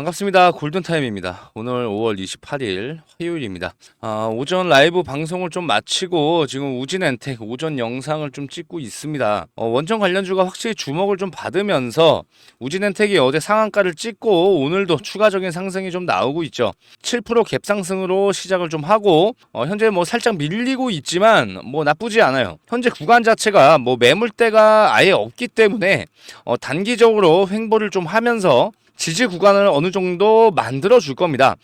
반갑습니다. 골든타임입니다. 오늘 5월 28일 화요일입니다. 오전 라이브 방송을 좀 마치고 지금 우진엔텍 오전 영상을 좀 찍고 있습니다. 원전 관련주가 확실히 주목을 좀 받으면서 우진엔텍이 어제 상한가를 찍고 오늘도 추가적인 상승이 좀 나오고 있죠. 7% 갭상승으로 시작을 좀 하고 현재 뭐 살짝 밀리고 있지만 뭐 나쁘지 않아요. 현재 구간 자체가 뭐 매물대가 아예 없기 때문에 단기적으로 횡보를 좀 하면서 지지 구간을 어느 정도 만들어 줄 겁니다.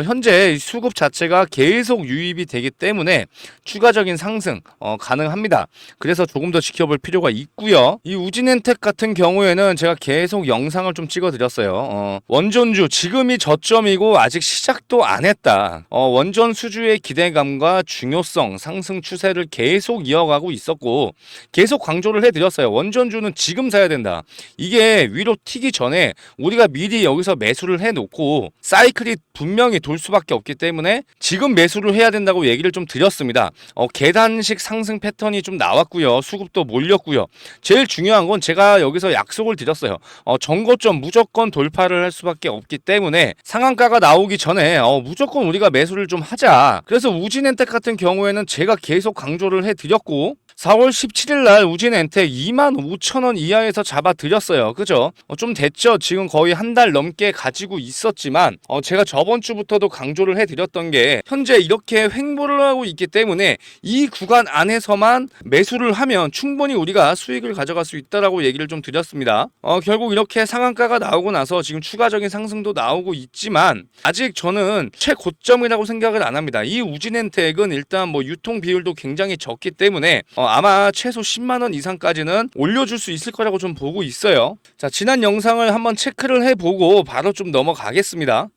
현재 수급 자체가 계속 유입이 되기 때문에 추가적인 상승 가능합니다. 그래서 조금 더 지켜볼 필요가 있고요. 이 우진엔텍 같은 경우에는 제가 계속 영상을 좀 찍어 드렸어요. 원전주 지금이 저점이고 아직 시작도 안 했다. 원전 수주의 기대감과 중요성 상승 추세를 계속 이어가고 있었고 계속 강조를 해드렸어요. 원전주는 지금 사야 된다. 이게 위로 튀기 전에 우리가 미리 여기서 매수를 해놓고 사이클이 분명히 돌 수밖에 없기 때문에 지금 매수를 해야 된다고 얘기를 좀 드렸습니다. 계단식 상승 패턴이 좀 나왔고요. 수급도 몰렸고요. 제일 중요한 건 제가 여기서 약속을 드렸어요. 전고점 무조건 돌파를 할 수밖에 없기 때문에 상한가가 나오기 전에 무조건 우리가 매수를 좀 하자. 그래서 우진엔텍 같은 경우에는 제가 계속 강조를 해드렸고 4월 17일 날 우진엔텍 25,000원 이하에서 잡아드렸어요. 그죠? 좀 됐죠? 지금 거의 한 달 넘게 가지고 있었지만 제가 저번 주부터도 강조를 해드렸던 게 현재 이렇게 횡보를 하고 있기 때문에 이 구간 안에서만 매수를 하면 충분히 우리가 수익을 가져갈 수 있다라고 얘기를 좀 드렸습니다. 결국 이렇게 상한가가 나오고 나서 지금 추가적인 상승도 나오고 있지만 아직 저는 최고점이라고 생각을 안 합니다. 이 우진엔텍은 일단 뭐 유통 비율도 굉장히 적기 때문에 아마 최소 10만원 이상까지는 올려줄 수 있을 거라고 좀 보고 있어요. 자, 지난 영상을 한번 체크를 해보고 바로 좀 넘어가겠습니다.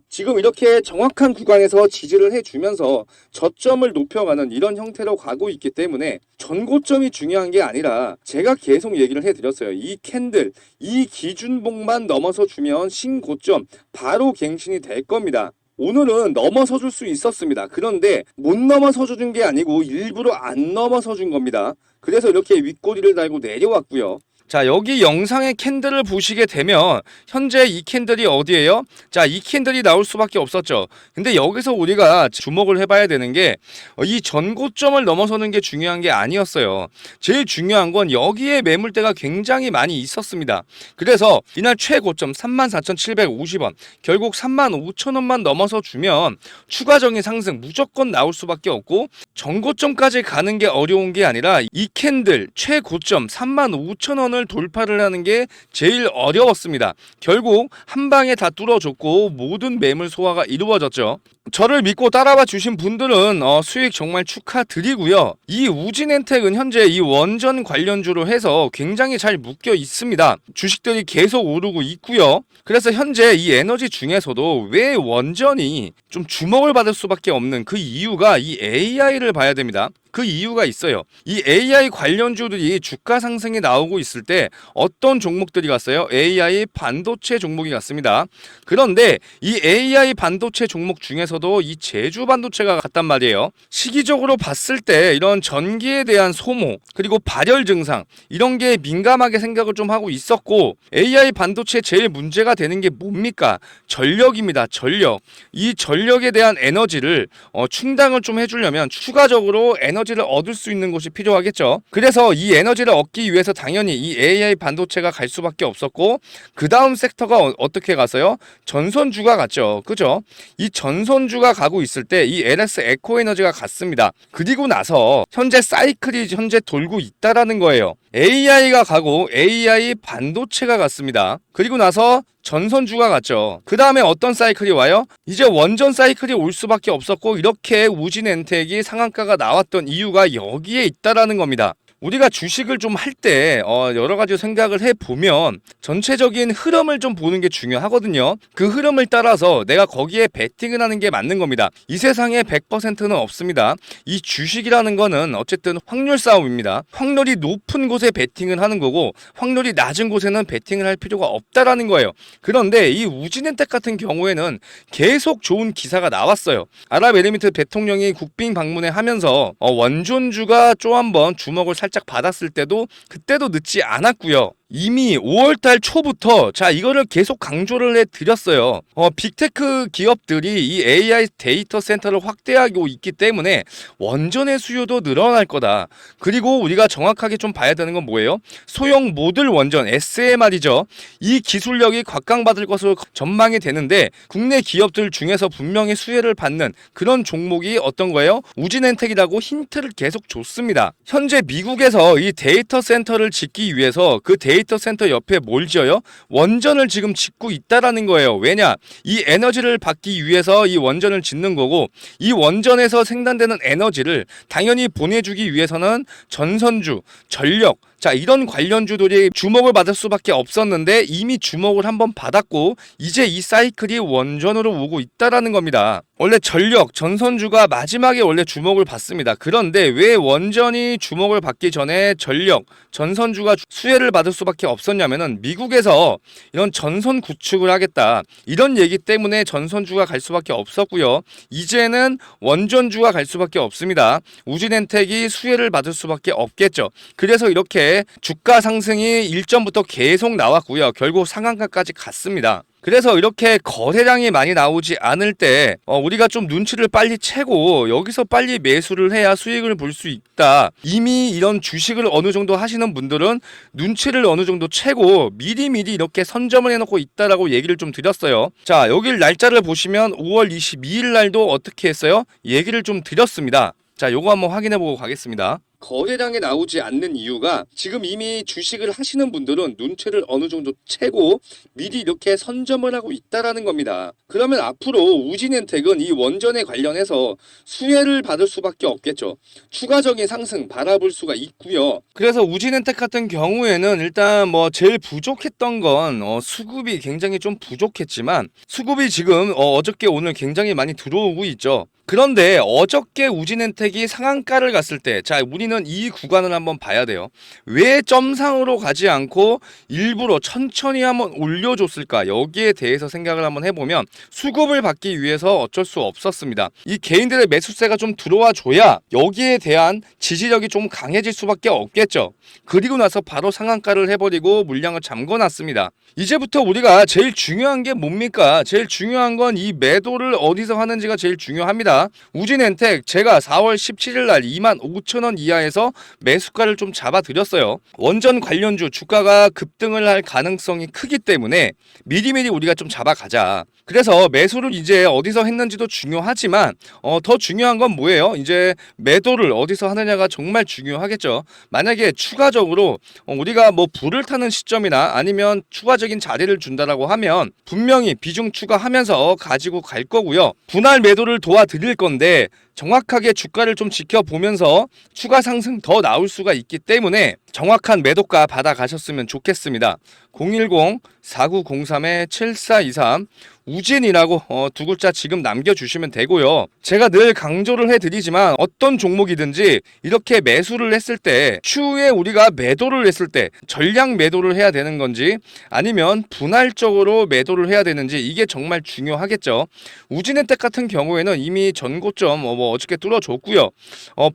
지금 이렇게 정확한 구간에서 지지를 해주면서 저점을 높여가는 이런 형태로 가고 있기 때문에 전고점이 중요한 게 아니라 제가 계속 얘기를 해드렸어요. 이 캔들, 이 기준봉만 넘어서 주면 신고점 바로 갱신이 될 겁니다. 오늘은 넘어서 줄 수 있었습니다. 그런데 못 넘어서 준 게 아니고 일부러 안 넘어서 준 겁니다. 그래서 이렇게 윗꼬리를 달고 내려왔고요. 자, 여기 영상의 캔들을 보시게 되면 현재 이 캔들이 어디예요? 자, 이 캔들이 나올 수밖에 없었죠. 근데 여기서 우리가 주목을 해봐야 되는 게 이 전고점을 넘어서는 게 중요한 게 아니었어요. 제일 중요한 건 여기에 매물대가 굉장히 많이 있었습니다. 그래서 이날 최고점 34,750원 결국 35,000원만 넘어서 주면 추가적인 상승 무조건 나올 수밖에 없고 전고점까지 가는 게 어려운 게 아니라 이 캔들 최고점 35,000원을 돌파를 하는 게 제일 어려웠습니다. 결국 한 방에 다 뚫어줬고 모든 매물 소화가 이루어졌죠. 저를 믿고 따라와 주신 분들은 수익 정말 축하드리고요. 이 우진엔텍은 현재 이 원전 관련주로 해서 굉장히 잘 묶여 있습니다. 주식들이 계속 오르고 있고요. 그래서 현재 이 에너지 중에서도 왜 원전이 좀 주목을 받을 수밖에 없는 그 이유가 이 AI를 봐야 됩니다. 그 이유가 있어요. 이 AI 관련주들이 주가 상승이 나오고 있을 때 어떤 종목들이 갔어요? AI 반도체 종목이 갔습니다. 그런데 이 AI 반도체 종목 중에서도 이 제주 반도체가 갔단 말이에요. 시기적으로 봤을 때 이런 전기에 대한 소모 그리고 발열 증상 이런 게 민감하게 생각을 좀 하고 있었고 AI 반도체 제일 문제가 되는 게 뭡니까? 전력입니다. 전력. 이 전력에 대한 에너지를 충당을 좀 해주려면 추가적으로 에너지를 얻을 수 있는 곳이 필요하겠죠. 그래서 이 에너지를 얻기 위해서 당연히 이 AI 반도체가 갈 수밖에 없었고 그 다음 섹터가 어떻게 가서요? 전선주가 갔죠. 그죠? 이 전선주가 가고 있을 때 이 LS 에코에너지가 갔습니다. 그리고 나서 현재 사이클이 현재 돌고 있다라는 거예요. AI가 가고 AI 반도체가 갔습니다. 그리고 나서 전선주가 갔죠. 그 다음에 어떤 사이클이 와요? 이제 원전 사이클이 올 수밖에 없었고 이렇게 우진엔텍이 상한가가 나왔던 이유가 여기에 있다라는 겁니다. 우리가 주식을 좀 할 때 여러 가지 생각을 해보면 전체적인 흐름을 좀 보는 게 중요하거든요. 그 흐름을 따라서 내가 거기에 베팅을 하는 게 맞는 겁니다. 이 세상에 100%는 없습니다. 이 주식이라는 거는 어쨌든 확률 싸움입니다. 확률이 높은 곳에 베팅을 하는 거고 확률이 낮은 곳에는 베팅을 할 필요가 없다라는 거예요. 그런데 이 우진엔텍 같은 경우에는 계속 좋은 기사가 나왔어요. 아랍에미리트 대통령이 국빈 방문에 하면서 원전주가 또 한번 주목을 살짝 받았을 때도 그때도 늦지 않았고요. 이미 5월달 초부터 자 이거를 계속 강조를 해드렸어요. 빅테크 기업들이 이 AI 데이터 센터를 확대하고 있기 때문에 원전의 수요도 늘어날 거다. 그리고 우리가 정확하게 좀 봐야 되는 건 뭐예요? 소형 모듈 원전 SMR이죠. 이 기술력이 곽강받을 것으로 전망이 되는데 국내 기업들 중에서 분명히 수혜를 받는 그런 종목이 어떤 거예요? 우진엔텍이라고 힌트를 계속 줬습니다. 현재 미국에서 이 데이터 센터를 짓기 위해서 그 데이터 센터 옆에 뭘 지어요? 원전을 지금 짓고 있다라는 거예요. 왜냐? 이 에너지를 받기 위해서 이 원전을 짓는 거고 이 원전에서 생산되는 에너지를 당연히 보내주기 위해서는 전선주, 전력, 자 이런 관련주들이 주목을 받을 수밖에 없었는데 이미 주목을 한번 받았고 이제 이 사이클이 원전으로 오고 있다라는 겁니다. 원래 전력, 전선주가 마지막에 원래 주목을 받습니다. 그런데 왜 원전이 주목을 받기 전에 전력, 전선주가 수혜를 받을 수밖에 없었냐면은 미국에서 이런 전선 구축을 하겠다 이런 얘기 때문에 전선주가 갈 수밖에 없었고요. 이제는 원전주가 갈 수밖에 없습니다. 우진엔텍이 수혜를 받을 수밖에 없겠죠. 그래서 이렇게 주가 상승이 일전부터 계속 나왔고요. 결국 상한가까지 갔습니다. 그래서 이렇게 거래량이 많이 나오지 않을 때 우리가 좀 눈치를 빨리 채고 여기서 빨리 매수를 해야 수익을 볼 수 있다. 이미 이런 주식을 어느 정도 하시는 분들은 눈치를 어느 정도 채고 미리미리 이렇게 선점을 해놓고 있다라고 얘기를 좀 드렸어요. 자, 여기 날짜를 보시면 5월 22일 날도 어떻게 했어요? 얘기를 좀 드렸습니다. 자, 요거 한번 확인해 보고 가겠습니다. 거래량이 나오지 않는 이유가 지금 이미 주식을 하시는 분들은 눈치를 어느 정도 채고 미리 이렇게 선점을 하고 있다라는 겁니다. 그러면 앞으로 우진엔텍은 이 원전에 관련해서 수혜를 받을 수밖에 없겠죠. 추가적인 상승 바라볼 수가 있고요. 그래서 우진엔텍 같은 경우에는 일단 뭐 제일 부족했던 건 수급이 굉장히 좀 부족했지만 수급이 지금 어저께 오늘 굉장히 많이 들어오고 있죠. 그런데 어저께 우진엔텍이 상한가를 갔을 때 자 우리는 이 구간을 한번 봐야 돼요. 왜 점상으로 가지 않고 일부러 천천히 한번 올려줬을까? 여기에 대해서 생각을 한번 해보면 수급을 받기 위해서 어쩔 수 없었습니다. 이 개인들의 매수세가 좀 들어와 줘야 여기에 대한 지지력이 좀 강해질 수밖에 없겠죠. 그리고 나서 바로 상한가를 해버리고 물량을 잠궈놨습니다. 이제부터 우리가 제일 중요한 게 뭡니까? 제일 중요한 건 이 매도를 어디서 하는지가 제일 중요합니다. 우진엔텍 제가 4월 17일 날 25,000원 이하에서 매수가를 좀 잡아드렸어요. 원전 관련주 주가가 급등을 할 가능성이 크기 때문에 미리미리 우리가 좀 잡아가자. 그래서 매수를 이제 어디서 했는지도 중요하지만 더 중요한 건 뭐예요? 이제 매도를 어디서 하느냐가 정말 중요하겠죠. 만약에 추가적으로 우리가 뭐 불을 타는 시점이나 아니면 추가적인 자리를 준다라고 하면 분명히 비중 추가하면서 가지고 갈 거고요. 분할 매도를 도와드릴 건데 정확하게 주가를 좀 지켜보면서 추가 상승 더 나올 수가 있기 때문에 정확한 매도가 받아가셨으면 좋겠습니다. 010-4903-7423 우진이라고 두 글자 지금 남겨주시면 되고요. 제가 늘 강조를 해드리지만 어떤 종목이든지 이렇게 매수를 했을 때 추후에 우리가 매도를 했을 때 전량 매도를 해야 되는 건지 아니면 분할적으로 매도를 해야 되는지 이게 정말 중요하겠죠. 우진엔텍 같은 경우에는 이미 전고점 어저께 뚫어줬고요.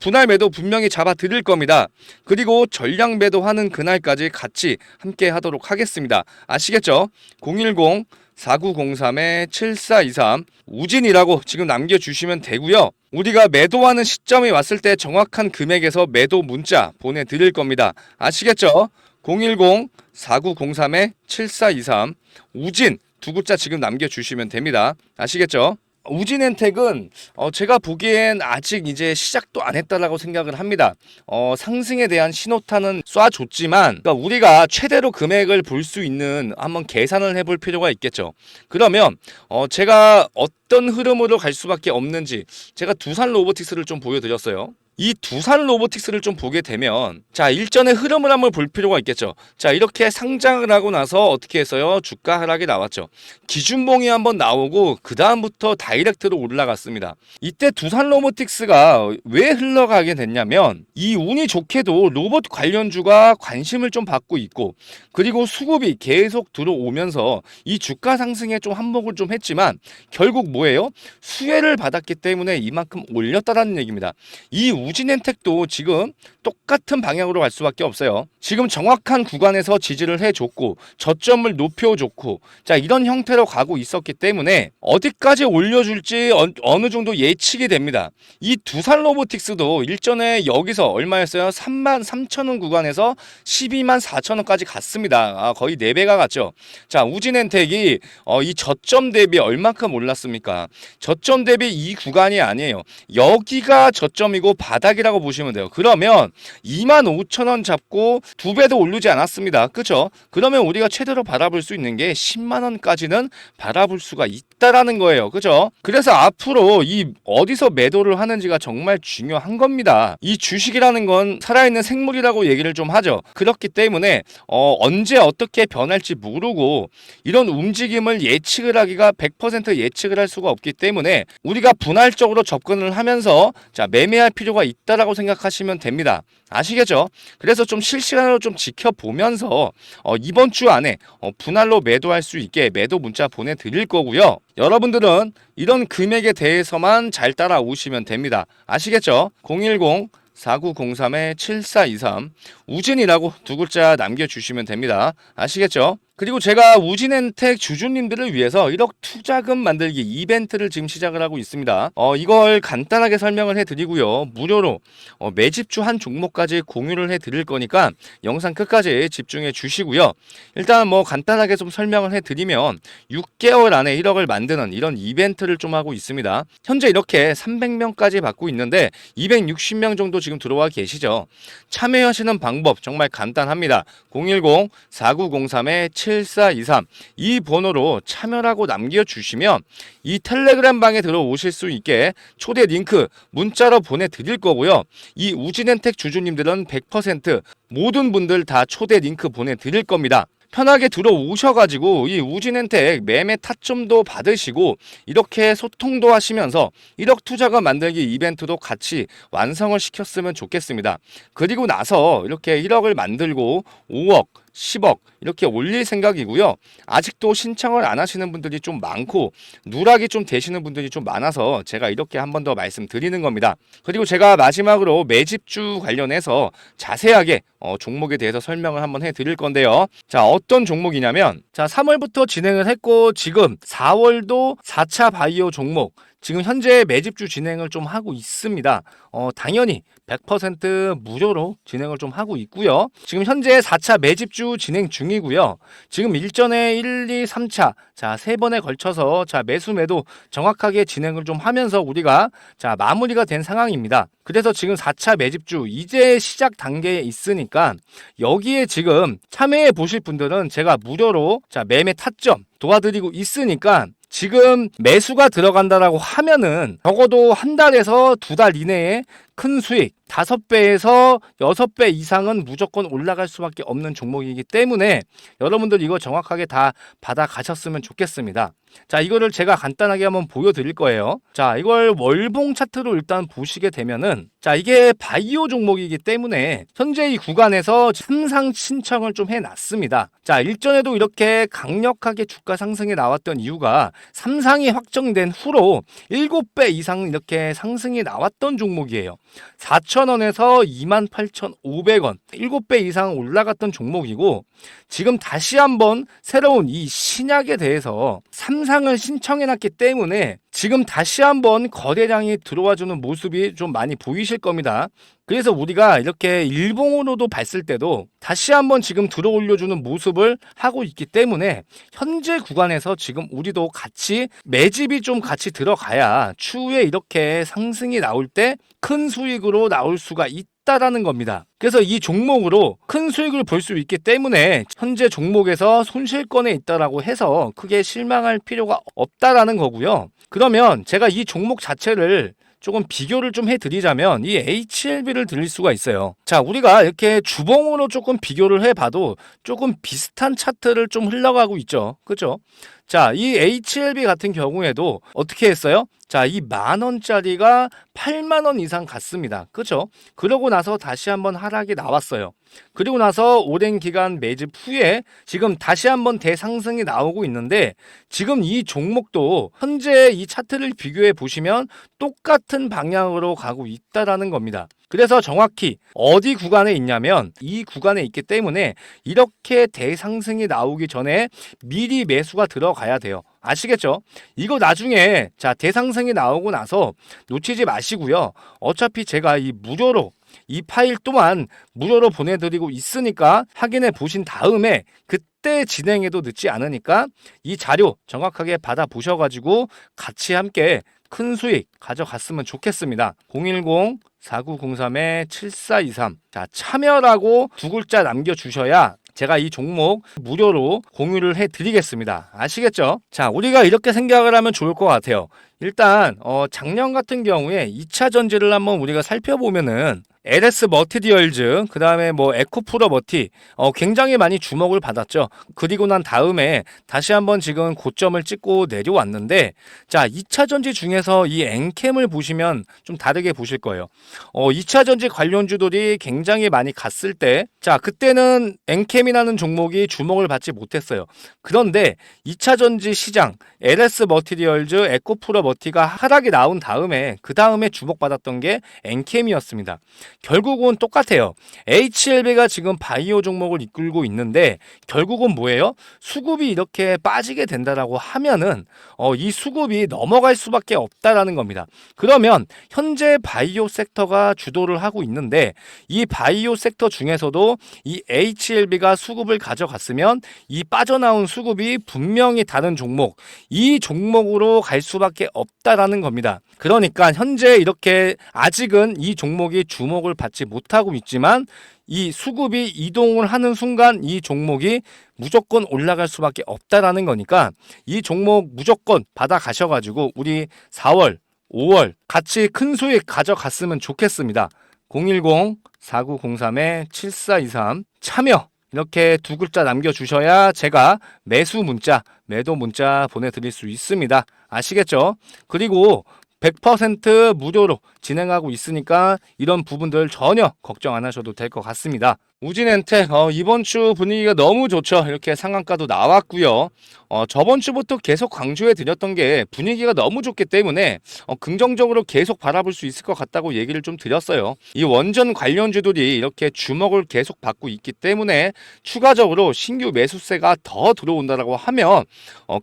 분할 매도 분명히 잡아드릴 겁니다. 그리고 전량 매도하는 그날까지 같이 함께 하도록 하겠습니다. 아시겠죠? 010-4903-7423 우진이라고 지금 남겨주시면 되고요. 우리가 매도하는 시점이 왔을 때 정확한 금액에서 매도 문자 보내드릴 겁니다. 아시겠죠? 010-4903-7423 우진 두 글자 지금 남겨주시면 됩니다. 아시겠죠? 우진엔텍은 제가 보기엔 아직 이제 시작도 안 했다라고 생각을 합니다. 상승에 대한 신호탄은 쏴줬지만 그러니까 우리가 최대로 금액을 볼 수 있는 한번 계산을 해볼 필요가 있겠죠. 그러면 제가 어떤 흐름으로 갈 수밖에 없는지 제가 두산 로보틱스를 좀 보여드렸어요. 이 두산 로보틱스를 좀 보게 되면 자 일전의 흐름을 한번 볼 필요가 있겠죠. 자 이렇게 상장을 하고 나서 어떻게 했어요? 주가 하락이 나왔죠. 기준봉이 한번 나오고 그 다음부터 다이렉트로 올라갔습니다. 이때 두산 로보틱스가 왜 흘러가게 됐냐면 이 운이 좋게도 로봇 관련주가 관심을 좀 받고 있고 그리고 수급이 계속 들어오면서 이 주가 상승에 좀 한몫을 좀 했지만 결국 뭐예요? 수혜를 받았기 때문에 이만큼 올렸다라는 얘기입니다. 이 우진엔텍도 지금 똑같은 방향으로 갈 수밖에 없어요. 지금 정확한 구간에서 지지를 해줬고 저점을 높여줬고 자 이런 형태로 가고 있었기 때문에 어디까지 올려줄지 어느 정도 예측이 됩니다. 이 두산 로보틱스도 일전에 여기서 얼마였어요? 33,000원 구간에서 124,000원까지 갔습니다. 거의 4배가 갔죠. 자 우진엔텍이 이 저점 대비 얼마큼 올랐습니까? 저점 대비 이 구간이 아니에요. 여기가 저점이고 바닥이라고 보시면 돼요. 그러면 25,000원 잡고 2배도 오르지 않았습니다. 그죠? 그러면 우리가 최대로 바라볼 수 있는 게 10만원까지는 바라볼 수가 있다라는 거예요. 그죠? 그래서 앞으로 이 어디서 매도를 하는지가 정말 중요한 겁니다. 이 주식이라는 건 살아있는 생물이라고 얘기를 좀 하죠. 그렇기 때문에 언제 어떻게 변할지 모르고 이런 움직임을 예측을 하기가 100% 예측을 할 수가 없기 때문에 우리가 분할적으로 접근을 하면서 자 매매할 필요가 있다라고 생각하시면 됩니다. 아시겠죠? 그래서 좀 실시간으로 좀 지켜보면서 이번 주 안에 분할로 매도할 수 있게 매도 문자 보내드릴 거고요. 여러분들은 이런 금액에 대해서만 잘 따라오시면 됩니다. 아시겠죠? 010-4903-7423 우진이라고 2글자 남겨주시면 됩니다. 아시겠죠? 그리고 제가 우진엔텍 주주님들을 위해서 1억 투자금 만들기 이벤트를 지금 시작을 하고 있습니다. 이걸 간단하게 설명을 해드리고요. 무료로 매집주 한 종목까지 공유를 해드릴 거니까 영상 끝까지 집중해 주시고요. 일단 뭐 간단하게 좀 설명을 해드리면 6개월 안에 1억을 만드는 이런 이벤트를 좀 하고 있습니다. 현재 이렇게 300명까지 받고 있는데 260명 정도 지금 들어와 계시죠. 참여하시는 방법 정말 간단합니다. 010-4903-7423 이 번호로 참여라고 남겨주시면 이 텔레그램 방에 들어오실 수 있게 초대 링크 문자로 보내드릴 거고요. 이 우진엔텍 주주님들은 100% 모든 분들 다 초대 링크 보내드릴 겁니다. 편하게 들어오셔가지고 이 우진엔텍 매매 타점도 받으시고 이렇게 소통도 하시면서 1억 투자금 만들기 이벤트도 같이 완성을 시켰으면 좋겠습니다. 그리고 나서 이렇게 1억을 만들고 5억 10억 이렇게 올릴 생각이고요. 아직도 신청을 안 하시는 분들이 좀 많고 누락이 좀 되시는 분들이 좀 많아서 제가 이렇게 한 번 더 말씀드리는 겁니다. 그리고 제가 마지막으로 매집주 관련해서 자세하게 종목에 대해서 설명을 한번 해드릴 건데요. 자 어떤 종목이냐면 자 3월부터 진행을 했고 지금 4월도 4차 바이오 종목 지금 현재 매집주 진행을 좀 하고 있습니다. 당연히 100% 무료로 진행을 좀 하고 있고요. 지금 현재 4차 매집주 진행 중이고요. 지금 일전에 1, 2, 3차 자 3번에 걸쳐서 자 매수 매도 정확하게 진행을 좀 하면서 우리가 자 마무리가 된 상황입니다. 그래서 지금 4차 매집주 이제 시작 단계에 있으니까 여기에 지금 참여해 보실 분들은 제가 무료로 자 매매 타점 도와드리고 있으니까 지금 매수가 들어간다라고 하면은 적어도 한 달에서 2달 이내에 큰 수익 5배에서 6배 이상은 무조건 올라갈 수밖에 없는 종목이기 때문에 여러분들 이거 정확하게 다 받아가셨으면 좋겠습니다. 자 이거를 제가 간단하게 한번 보여드릴 거예요. 자 이걸 월봉 차트로 일단 보시게 되면은 자 이게 바이오 종목이기 때문에 현재 이 구간에서 삼상 신청을 좀 해놨습니다. 자 일전에도 이렇게 강력하게 주가 상승이 나왔던 이유가 삼상이 확정된 후로 7배 이상 이렇게 상승이 나왔던 종목이에요. 4,000원에서 28,500원 7배 이상 올라갔던 종목이고 지금 다시 한번 새로운 이 신약에 대해서 삼상을 신청해놨기 때문에 지금 다시 한번 거래량이 들어와주는 모습이 좀 많이 보이실 겁니다. 그래서 우리가 이렇게 일봉으로도 봤을 때도 다시 한번 지금 들어올려주는 모습을 하고 있기 때문에 현재 구간에서 지금 우리도 같이 매집이 좀 같이 들어가야 추후에 이렇게 상승이 나올 때 큰 수익으로 나올 수가 있다라는 겁니다. 그래서 이 종목으로 큰 수익을 볼 수 있기 때문에 현재 종목에서 손실권에 있다라고 해서 크게 실망할 필요가 없다라는 거고요. 그러면 제가 이 종목 자체를 조금 비교를 좀 해드리자면 이 HLB를 드릴 수가 있어요. 자 우리가 이렇게 주봉으로 조금 비교를 해봐도 조금 비슷한 차트를 좀 흘러가고 있죠. 그죠? 자 이 HLB 같은 경우에도 어떻게 했어요? 자, 이 10,000원짜리가 80,000원 이상 갔습니다. 그죠? 그러고 나서 다시 한번 하락이 나왔어요. 그리고 나서 오랜 기간 매집 후에 지금 다시 한번 대상승이 나오고 있는데, 지금 이 종목도 현재 이 차트를 비교해 보시면 똑같은 방향으로 가고 있다라는 겁니다. 그래서 정확히 어디 구간에 있냐면 이 구간에 있기 때문에 이렇게 대상승이 나오기 전에 미리 매수가 들어가야 돼요. 아시겠죠? 이거 나중에 자 대상승이 나오고 나서 놓치지 마시고요. 어차피 제가 이 무료로 이 파일 또한 무료로 보내드리고 있으니까 확인해 보신 다음에 그때 진행해도 늦지 않으니까 이 자료 정확하게 받아 보셔가지고 같이 함께 큰 수익 가져갔으면 좋겠습니다. 010-4903-7423 자 참여라고 두 글자 남겨주셔야 제가 이 종목 무료로 공유를 해드리겠습니다. 아시겠죠? 자, 우리가 이렇게 생각을 하면 좋을 것 같아요. 일단 작년 같은 경우에 2차 전지를 한번 우리가 살펴보면은 LS 머티리얼즈, 그 다음에 뭐 에코프로 머티, 굉장히 많이 주목을 받았죠. 그리고 난 다음에 다시 한번 지금 고점을 찍고 내려왔는데, 자, 2차 전지 중에서 이 엔캠을 보시면 좀 다르게 보실 거예요. 2차 전지 관련주들이 굉장히 많이 갔을 때, 자, 그때는 엔캠이라는 종목이 주목을 받지 못했어요. 그런데 2차 전지 시장, LS 머티리얼즈, 에코프로 머티가 하락이 나온 다음에, 그 다음에 주목받았던 게 엔캠이었습니다. 결국은 똑같아요. HLB가 지금 바이오 종목을 이끌고 있는데 결국은 뭐예요? 수급이 이렇게 빠지게 된다라고 하면은 이 수급이 넘어갈 수밖에 없다라는 겁니다. 그러면 현재 바이오 섹터가 주도를 하고 있는데 이 바이오 섹터 중에서도 이 HLB가 수급을 가져갔으면 이 빠져나온 수급이 분명히 다른 종목, 이 종목으로 갈 수밖에 없다라는 겁니다. 그러니까 현재 이렇게 아직은 이 종목이 주목을 받지 못하고 있지만 이 수급이 이동을 하는 순간 이 종목이 무조건 올라갈 수밖에 없다라는 거니까 이 종목 무조건 받아 가셔가지고 우리 4월, 5월 같이 큰 수익 가져갔으면 좋겠습니다. 010-4903-7423 참여 이렇게 두 글자 남겨주셔야 제가 매수 문자, 매도 문자 보내드릴 수 있습니다. 아시겠죠? 그리고 100% 무료로 진행하고 있으니까 이런 부분들 전혀 걱정 안 하셔도 될 것 같습니다. 우진엔텍 이번 주 분위기가 너무 좋죠. 이렇게 상한가도 나왔고요. 저번 주부터 계속 강조해 드렸던 게 분위기가 너무 좋기 때문에 긍정적으로 계속 바라볼 수 있을 것 같다고 얘기를 좀 드렸어요. 이 원전 관련주들이 이렇게 주목을 계속 받고 있기 때문에 추가적으로 신규 매수세가 더 들어온다라고 하면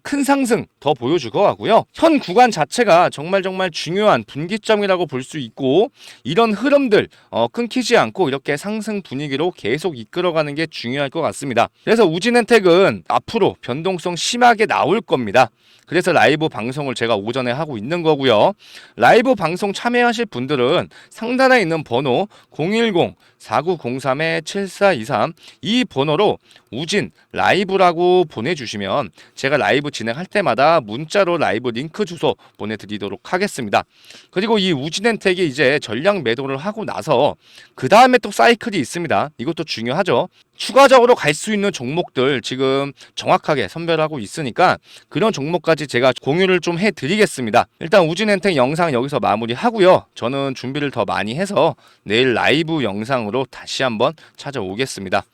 큰 상승 더 보여줄 것 같고요. 현 구간 자체가 정말 중요한 분기점이라고 볼 수 있고 이런 흐름들 끊기지 않고 이렇게 상승 분위기로 계속 이끌어가는 게 중요할 것 같습니다. 그래서 우진엔텍은 앞으로 변동성 심하게 나올 겁니다. 그래서 라이브 방송을 제가 오전에 하고 있는 거고요. 라이브 방송 참여하실 분들은 상단에 있는 번호 010-4903-7423 이 번호로 우진 라이브라고 보내주시면 제가 라이브 진행할 때마다 문자로 라이브 링크 주소 보내드리도록 하겠습니다. 그리고 이 우진엔텍이 이제 전량 매도를 하고 나서 그 다음에 또 사이클이 있습니다. 이것도 중요하죠. 추가적으로 갈 수 있는 종목들 지금 정확하게 선별하고 있으니까 그런 종목까지 제가 공유를 좀 해드리겠습니다. 일단 우진엔텍 영상 여기서 마무리하고요. 저는 준비를 더 많이 해서 내일 라이브 영상으로 다시 한번 찾아오겠습니다.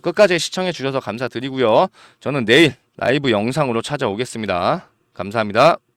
끝까지 시청해 주셔서 감사드리고요. 저는 내일 라이브 영상으로 찾아오겠습니다. 감사합니다.